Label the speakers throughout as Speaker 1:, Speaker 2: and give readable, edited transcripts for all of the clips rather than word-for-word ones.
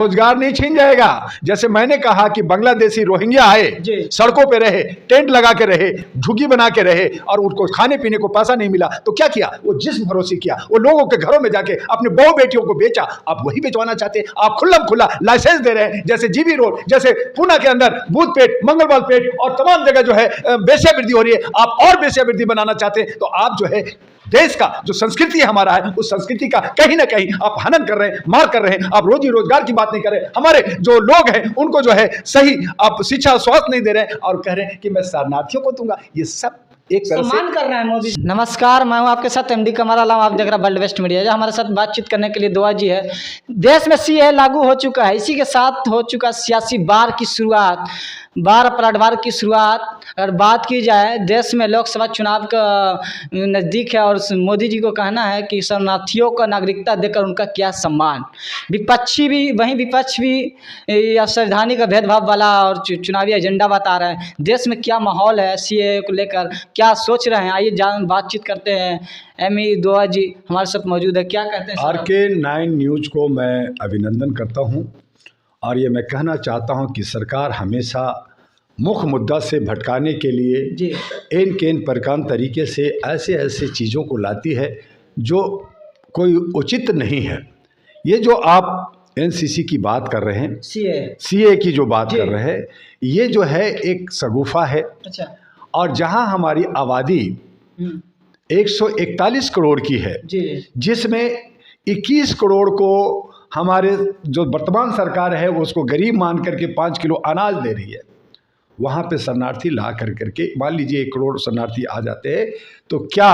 Speaker 1: रोजगार नहीं छीन जाएगा। जैसे मैंने कहा कि बांग्लादेशी रोहिंग्या आए, सड़कों पे रहे, टेंट लगा के रहे, झुग्गी बना के रहे और उनको खाने पीने को पैसा नहीं मिला तो क्या किया? वो जिस्म फरोशी किया, वो लोगों के घरों में जाके अपने बहू बेटियों को बेचा। आप वही बेचवाना चाहते हैं? आप खुल्लम खुला लाइसेंस दे रहे हैं, जैसे जीबी रोड, जैसे पूना के अंदर भूतपेट, मंगलवाल पेट और तमाम जगह जो है वेश्यावृत्ति हो रही है। आप और वेश्यावृत्ति बनाना चाहते हैं तो आप जो है देश का जो संस्कृति हमारा है उस संस्कृति का कहीं ना कहीं आप हनन कर रहे हैं, मार कर रहे हैं। आप रोजी रोजगार की बात नहीं कर रहे। हमारे जो लोग हैं उनको जो है सही आप शिक्षा स्वास्थ्य नहीं दे रहे हैं और कह रहे हैं कि मैं शरणार्थियों को दूंगा। ये सब एक तरह से
Speaker 2: सम्मान कर रहा है मोदी। नमस्कार, मैं हूं आपके साथ एमडी कमर आलम। आप देख रहे हैं वर्ल्ड बेस्ट मीडिया। जो हमारे साथ बातचीत करने के लिए दुआ जी है। देश में सीए लागू हो चुका है, इसी के साथ हो चुका सियासी बार की शुरुआत, बार पलटवार की शुरुआत। अगर बात की जाए, देश में लोकसभा चुनाव का नज़दीक है और मोदी जी को कहना है कि शरणार्थियों को नागरिकता देकर उनका क्या सम्मान। विपक्षी भी वहीं विपक्ष भी या संवैधानिक का भेदभाव वाला और चुनावी एजेंडा बता रहे हैं। देश में क्या माहौल है सीए को लेकर, क्या सोच रहे हैं? आइए बातचीत करते हैं। एमई दुआ जी हमारे साथ मौजूद है, क्या कहते हैं?
Speaker 1: RK9 न्यूज़ को मैं अभिनंदन करता हूं और ये मैं कहना चाहता हूं कि सरकार हमेशा मुख्य मुद्दा से भटकाने के लिए एन केन प्रकार तरीके से ऐसे चीज़ों को लाती है जो कोई उचित नहीं है। ये जो आप NCC की बात कर रहे हैं, CA की जो बात कर रहे हैं, ये जो है एक शगुफा है।
Speaker 2: अच्छा।
Speaker 1: और जहां हमारी आबादी 141 करोड़ की है, जिसमें 21 करोड़ को हमारे जो वर्तमान सरकार है वो उसको गरीब मान करके 5 किलो अनाज दे रही है। वहाँ पे शरणार्थी ला करके मान लीजिए 1 करोड़ शरणार्थी आ जाते हैं तो क्या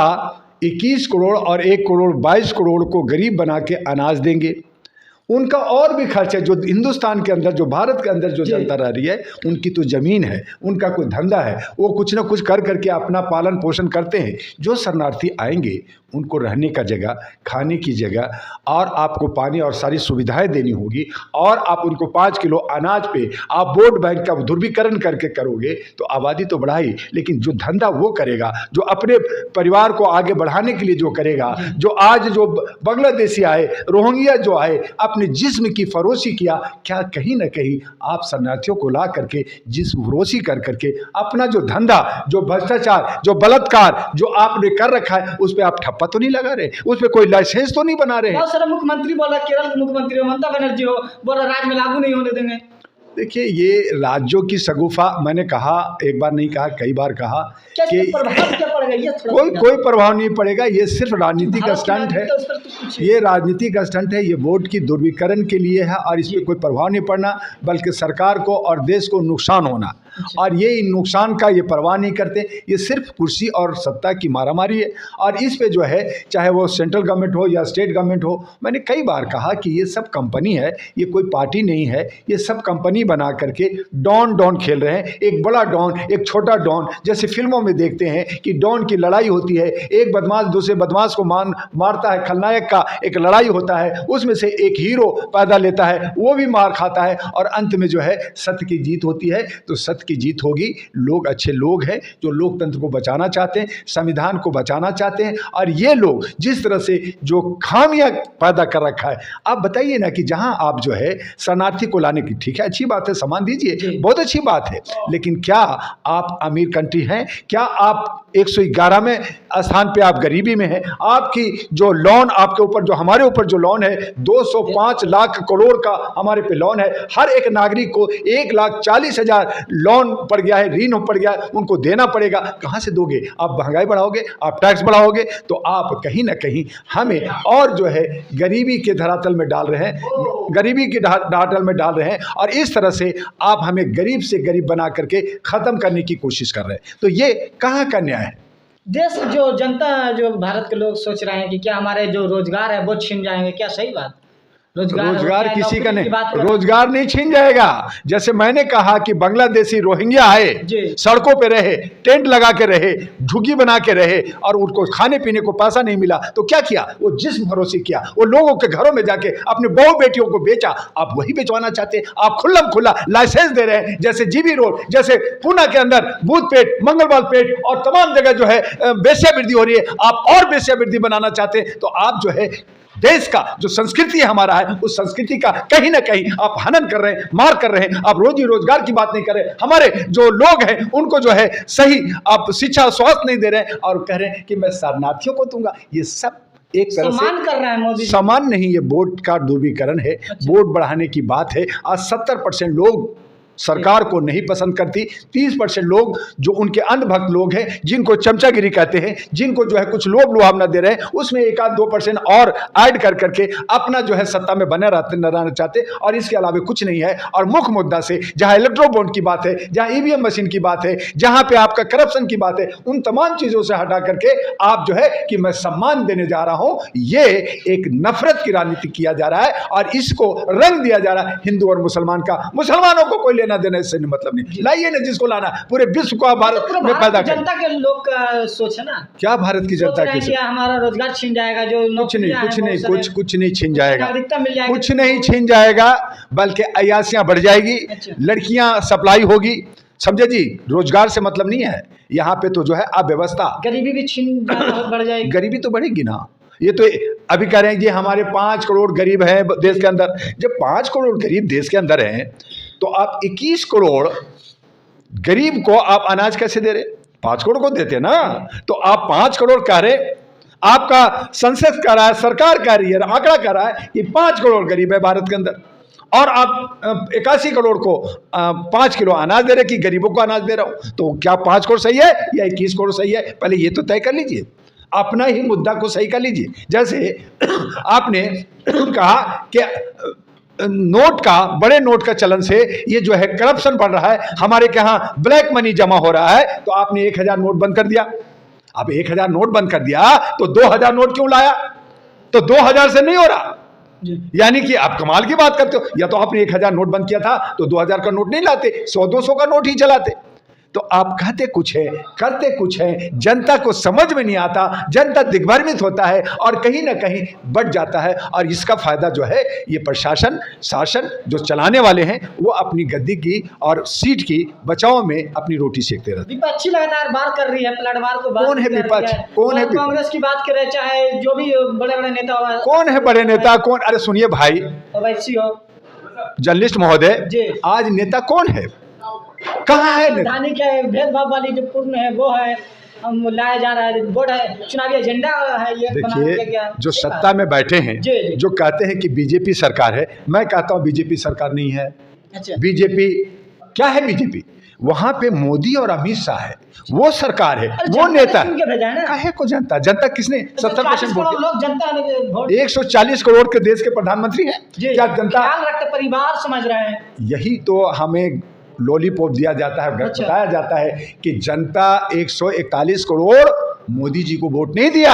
Speaker 1: 21 करोड़ और 1 करोड़ 22 करोड़ को गरीब बना के अनाज देंगे? उनका और भी खर्च है। जो हिंदुस्तान के अंदर, जो भारत के अंदर जो जनता रह रही है, उनकी तो ज़मीन है, उनका कोई धंधा है, वो कुछ ना कुछ कर करके अपना पालन पोषण करते हैं। जो शरणार्थी आएंगे उनको रहने का जगह, खाने की जगह और आपको पानी और सारी सुविधाएं देनी होगी और आप उनको 5 किलो अनाज पे आप वोट बैंक का ध्रुवीकरण करके करोगे तो आबादी तो बढ़ाई, लेकिन जो धंधा वो करेगा, जो अपने परिवार को आगे बढ़ाने के लिए जो करेगा, जो आज जो बांग्लादेशी आए, रोहिंग्या जो आए, अपने जिस्म की फरोशी किया, क्या कहीं ना कहीं आप शरणार्थियों को ला करके जिस्म फरोशी कर करके अपना जो धंधा, जो भ्रष्टाचार, जो बलात्कार जो आपने कर रखा है उस पर आप ठप्पा तो नहीं लगा रहे? उस पर कोई लाइसेंस तो नहीं बना रहे?
Speaker 2: बहुत सारा मुख्यमंत्री बोला, केरल के मुख्यमंत्री ममता बनर्जी हो बोला राज्य में लागू नहीं होने देंगे।
Speaker 1: देखिए, ये राज्यों की शगुफा, मैंने कहा, एक बार नहीं कहा, कई बार कहा कि कोई प्रभाव नहीं पड़ेगा। ये सिर्फ राजनीति का स्टंट है, ये राजनीति का स्टंट है, ये वोट की ध्रुवीकरण के लिए है और इस पर कोई प्रभाव नहीं पड़ना, बल्कि सरकार को और देश को नुकसान होना। और ये इन नुकसान का ये परवाह नहीं करते। ये सिर्फ कुर्सी और सत्ता की मारामारी है और इस पे जो है, चाहे वो सेंट्रल गवर्नमेंट हो या स्टेट गवर्नमेंट हो, मैंने कई बार कहा कि ये सब कंपनी है, ये कोई पार्टी नहीं है। ये सब कंपनी बना करके डॉन खेल रहे हैं। एक बड़ा डॉन, एक छोटा डॉन, जैसे फिल्मों में देखते हैं कि डॉन की लड़ाई होती है, एक बदमाश दूसरे बदमाश को मारता है, खलनायक का एक लड़ाई होता है, उसमें से एक हीरो पैदा लेता है, वो भी मार खाता है और अंत में जो है सत्य की जीत होती है। तो सत्य की जीत होगी। लोग अच्छे लोग हैं जो लोकतंत्र को बचाना चाहते हैं, संविधान को बचाना चाहते हैं। और ये लोग जिस तरह से जो खामियां पैदा कर रखा है, आप बताइए ना कि जहां आप जो है शरणार्थी को लाने की, ठीक है, अच्छी बात है, सम्मान दीजिए, बहुत अच्छी बात है, लेकिन क्या आप अमीर कंट्री हैं? क्या आप 111वें स्थान पे आप गरीबी में हैं? आपकी जो लोन आपके ऊपर, जो हमारे ऊपर जो लोन है 205 लाख करोड़ का हमारे पे लोन है। हर एक नागरिक को 1,40,000 लोन पड़ गया है, ऋण पड़ गया है, उनको देना पड़ेगा। कहां से दोगे? आप महंगाई बढ़ाओगे, आप टैक्स बढ़ाओगे, तो आप कहीं ना कहीं हमें और जो है गरीबी के धरातल में डाल रहे हैं, गरीबी के धरातल में डाल रहे हैं और इस तरह से आप हमें गरीब से गरीब बना करके खत्म करने की कोशिश कर रहे हैं। तो ये कहां का न्याय है?
Speaker 2: देश जो जनता, जो भारत के लोग सोच रहे हैं कि क्या हमारे जो रोजगार है वो छीन जाएंगे, क्या सही बात?
Speaker 1: रोजगार किसी का नहीं, रोजगार नहीं छीन जाएगा। जैसे मैंने कहा कि बांग्लादेशी रोहिंग्या आए, सड़कों पे रहे, टेंट लगा के रहे, झुग्गी बना के रहे और उनको खाने पीने को पैसा नहीं मिला तो क्या किया? वो जिस्म फरोशी किया, वो लोगों के घरों में जाके अपने बहू बेटियों को बेचा। आप वही बेचवाना चाहते हैं? आप खुल्लम खुला लाइसेंस दे रहे हैं, जैसे जीबी रोड, जैसे पूना के अंदर भूतपेट, मंगलवाल पेट और तमाम जगह जो है वेश्यावृत्ति हो रही है। आप और वेश्यावृत्ति बनाना चाहते हैं तो आप जो है देश का जो संस्कृति हमारा है, उस संस्कृति का कहीं ना कहीं आप हनन कर रहे हैं, मार कर रहे हैं। आप रोजी रोजगार की बात नहीं कर रहे, हमारे जो लोग हैं उनको जो है सही आप शिक्षा स्वास्थ्य नहीं दे रहे हैं और कह रहे हैं कि मैं शरणार्थियों को दूंगा। ये सब एक तरह से
Speaker 2: सम्मान कर रहा है मोदी।
Speaker 1: सम्मान नहीं, ये वोट का ध्रुवीकरण है। वोट बढ़ाने की बात है। आज 70% लोग सरकार को नहीं पसंद करती। 30% लोग जो उनके अंधभक्त लोग हैं, जिनको चमचागिरी कहते हैं, जिनको जो है कुछ लोभ लुभावना दे रहे हैं, उसमें 1-2% और ऐड कर करके अपना जो है सत्ता में बने रहना चाहते, और इसके अलावा कुछ नहीं है। और मुख्य मुद्दा से जहां इलेक्ट्रो बॉन्ड की बात है, जहां ईवीएम मशीन की बात है, जहां पे आपका करप्शन की बात है, उन तमाम चीजों से हटा करके आप जो है कि मैं सम्मान देने जा रहा हूं, ये एक नफरत की राजनीति किया जा रहा है और इसको रंग दिया जा रहा है हिंदू और मुसलमान का। मुसलमानों को कोई लेना देना इससे मतलब नहीं, लाइए ना जिसको लाना, पूरे विश्व को भारत में पैदा कर।
Speaker 2: जनता के लोग का सोच है ना,
Speaker 1: क्या भारत की जनता की सोच?
Speaker 2: हमारा रोजगार छीन जाएगा, जो
Speaker 1: कुछ नहीं छीन जाएगा,
Speaker 2: नागरिकता मिल जाएगी,
Speaker 1: कुछ नहीं छीन जाएगा, बल्कि अयासियां बढ़ जाएगी, लड़कियां सप्लाई होगी। समझे जी, रोजगार से मतलब नहीं है यहाँ पे, तो जो है अव्यवस्था,
Speaker 2: गरीबी भी छीन बढ़ जाएगी।
Speaker 1: गरीबी तो बढ़ेगी ना। ये तो अभी कह रहे हैं कि हमारे 5 करोड़ गरीब हैं देश के अंदर। जब 5 करोड़ गरीब देश के अंदर हैं, तो आप 21 करोड़ गरीब को आप अनाज कैसे दे रहे? 5 करोड़ को देते ना, तो आप 5 करोड़ कह रहे, आपका संसद कह रहा है, सरकार कह रही है, आंकड़ा कह रहा है कि 5 करोड़ गरीब है भारत के अंदर, और आप 81 करोड़ को 5 किलो अनाज दे रहे कि गरीबों को अनाज दे रहा हूं। तो क्या 5 करोड़ सही है या 21 करोड़ सही है? पहले ये तो तय कर लीजिए, अपना ही मुद्दा को सही कर लीजिए। जैसे आपने कहा कि नोट का, बड़े नोट का चलन से ये जो है करप्शन बढ़ रहा है, हमारे के यहाँ ब्लैक मनी जमा हो रहा है, तो आपने 1000 नोट बंद कर दिया। अब 1000 नोट बंद कर दिया तो 2000 नोट क्यों लाया? तो 2000 से नहीं हो रहा, यानी कि आप कमाल की बात करते हो। या तो आपने 1000 नोट बंद किया था तो 2000 का नोट नहीं लाते, 100-200 का नोट ही चलाते। तो आप कहते कुछ है, करते कुछ है, जनता को समझ में नहीं आता, जनता दिग्भ्रमित होता है और कहीं ना कहीं बढ़ जाता है। और इसका फायदा जो है ये प्रशासन, शासन जो चलाने वाले हैं, वो अपनी गद्दी की और सीट की बचाव में अपनी रोटी सेकते रहते हैं।
Speaker 2: विपक्षी लगातार बार कर रही है, पलटवार को
Speaker 1: कौन है विपक्ष? कौन है?
Speaker 2: कांग्रेस की बात करें, चाहे जो भी बड़े बड़े नेता हो।
Speaker 1: कौन है बड़े नेता? कौन? अरे सुनिए भाई,
Speaker 2: ओवैसी हो,
Speaker 1: जर्नलिस्ट महोदय, आज नेता कौन है? कहाँ है?
Speaker 2: राजधानी के भेदभाव वाली जो पूर्ण है वो है, हम लाया जा रहा है, बोर्ड है, चुनावी एजेंडा है ये।
Speaker 1: देखिए, जो सत्ता में बैठे हैं, जो कहते हैं कि बीजेपी सरकार है, मैं कहता हूँ बीजेपी सरकार नहीं है। बीजेपी क्या है? बीजेपी वहां पे मोदी और अमित शाह है, वो सरकार है, वो नेता है। को जनता, जनता किसने? 70% वोट, 140 करोड़ के देश के प्रधानमंत्री हैं। क्या जनता
Speaker 2: परिवार समझ रहे हैं? यही
Speaker 1: तो हमें लॉलीपॉप दिया जाता है, बताया जाता है कि जनता 141 करोड़ मोदी जी को वोट नहीं दिया,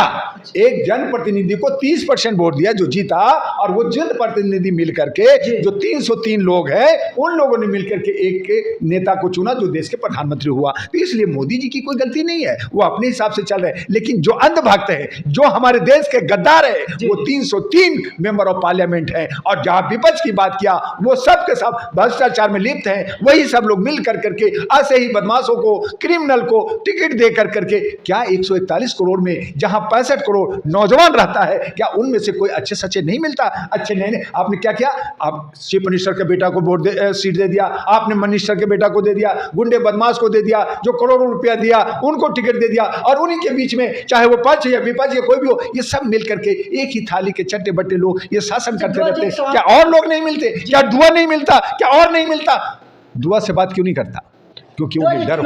Speaker 1: एक जनप्रतिनिधि को 30% वोट दिया जो जीता, और वो जनप्रतिनिधि मिल करके जो 303 लोग हैं, उन लोगों ने मिल करके एक नेता को चुना जो देश के प्रधानमंत्री हुआ। तो इसलिए मोदी जी की कोई गलती नहीं है, वो अपने हिसाब से चल रहे हैं। लेकिन जो अंधभक्त है, जो हमारे देश के गद्दार है, वो 303 मेंबर ऑफ पार्लियामेंट हैं, और जहां विपक्ष की बात किया, वो सब के सब भ्रष्टाचार में लिप्त हैं। वही सब लोग मिल कर करके ऐसे ही बदमाशों को, क्रिमिनल को टिकट दे कर करके, क्या 141 करोड़ में जहां 65 करोड़ नौजवान रहता है, क्या उनमें से कोई अच्छे सच्चे नहीं मिलता? अच्छे नहीं। आपने क्या किया? आप चीफ मिनिस्टर के बेटा को सीट दे दिया, आपने मिनिस्टर के बेटा को दे दिया, गुंडे बदमाश को दे दिया, जो करोड़ों रुपया दिया उनको टिकट दे दिया, और उन्हीं के बीच में चाहे वो पक्ष या विपक्ष या कोई भी हो, ये सब मिल करके एक ही थाली के चट्टे बट्टे लोग ये शासन करते रहते हैं। क्या और लोग नहीं मिलते? क्या दुआ नहीं मिलता? क्या और नहीं मिलता? दुआ से बात क्यों नहीं करता? क्योंकि उन्हें डर हो।